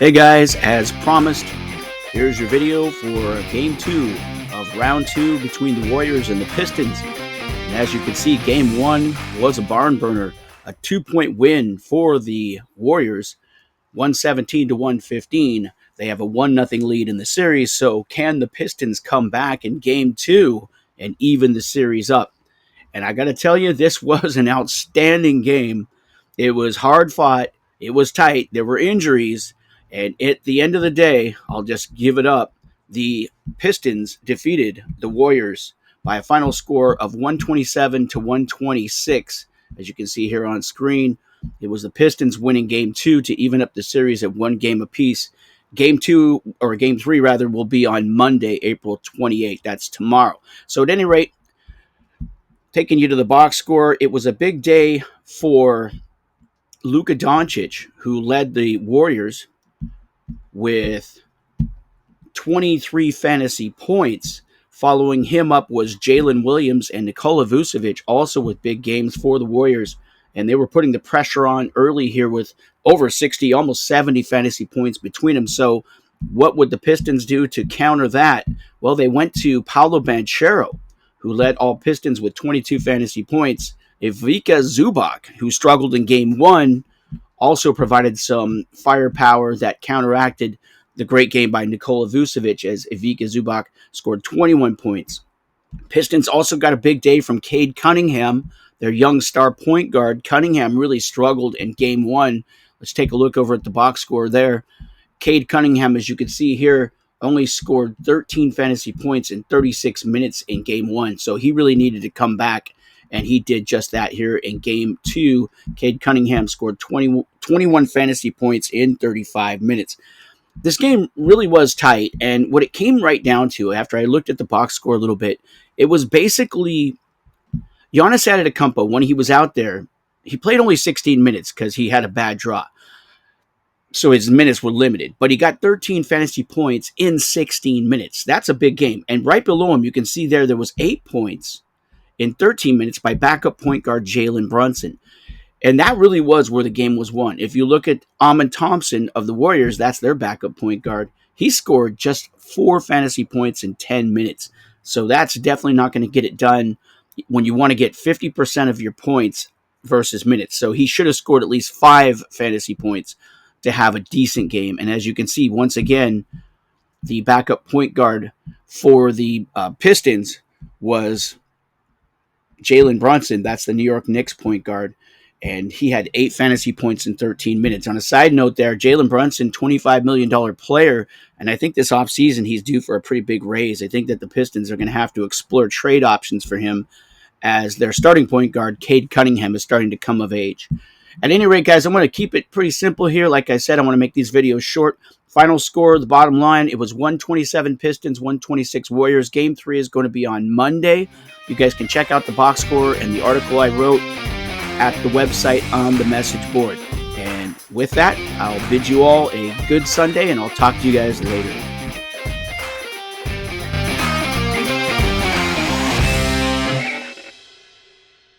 Hey guys, as promised, here's your video for Game 2 of Round 2 between the Warriors and the Pistons. And as you can see, Game 1 was a barn burner, a 2-point win for the Warriors, 117 to 115. They have a 1-0 lead in the series, so can the Pistons come back in Game 2 and even the series up? And I got to tell you, this was an outstanding game. It was hard fought, it was tight, there were injuries. And at the end of the day, I'll just give it up. The Pistons defeated the Warriors by a final score of 127 to 126. As you can see here on screen, it was the Pistons winning Game 2 to even up the series at 1 game apiece. Game 3 will be on Monday, April 28th. That's tomorrow. So at any rate, taking you to the box score, it was a big day for Luka Doncic, who led the Warriors with 23 fantasy points. Following him up was Jalen Williams and Nikola Vucevic, also with big games for the Warriors. And they were putting the pressure on early here with over 60, almost 70 fantasy points between them. So what would the Pistons do to counter that? Well, they went to Paolo Banchero, who led all Pistons with 22 fantasy points. Ivica Zubac, who struggled in Game 1, also provided some firepower that counteracted the great game by Nikola Vucevic as Ivica Zubac scored 21 points. Pistons also got a big day from Cade Cunningham, their young star point guard. Cunningham really struggled in Game 1. Let's take a look over at the box score there. Cade Cunningham, as you can see here, only scored 13 fantasy points in 36 minutes in Game 1. So he really needed to come back, and he did just that here in Game 2. Cade Cunningham scored 21 fantasy points in 35 minutes. This game really was tight, and what it came right down to, after I looked at the box score a little bit, it was basically Giannis Antetokounmpo, when he was out there, he played only 16 minutes because he had a bad draw. So his minutes were limited, but he got 13 fantasy points in 16 minutes. That's a big game. And right below him, you can see there was 8 points in 13 minutes by backup point guard Jalen Brunson. And that really was where the game was won. If you look at Amen Thompson of the Warriors, that's their backup point guard. He scored just 4 fantasy points in 10 minutes. So that's definitely not going to get it done when you want to get 50% of your points versus minutes. So he should have scored at least 5 fantasy points to have a decent game. And as you can see, once again, the backup point guard for the Pistons was Jalen Brunson. That's the New York Knicks point guard. And he had 8 fantasy points in 13 minutes. On a side note there, Jalen Brunson, $25 million player. And I think this offseason he's due for a pretty big raise. I think that the Pistons are going to have to explore trade options for him as their starting point guard, Cade Cunningham, is starting to come of age. At any rate, guys, I'm going to keep it pretty simple here. Like I said, I want to make these videos short. Final score, the bottom line, it was 127 Pistons, 126 Warriors. Game 3 is going to be on Monday. You guys can check out the box score and the article I wrote at the website on the message board. And with that, I'll bid you all a good Sunday, and I'll talk to you guys later.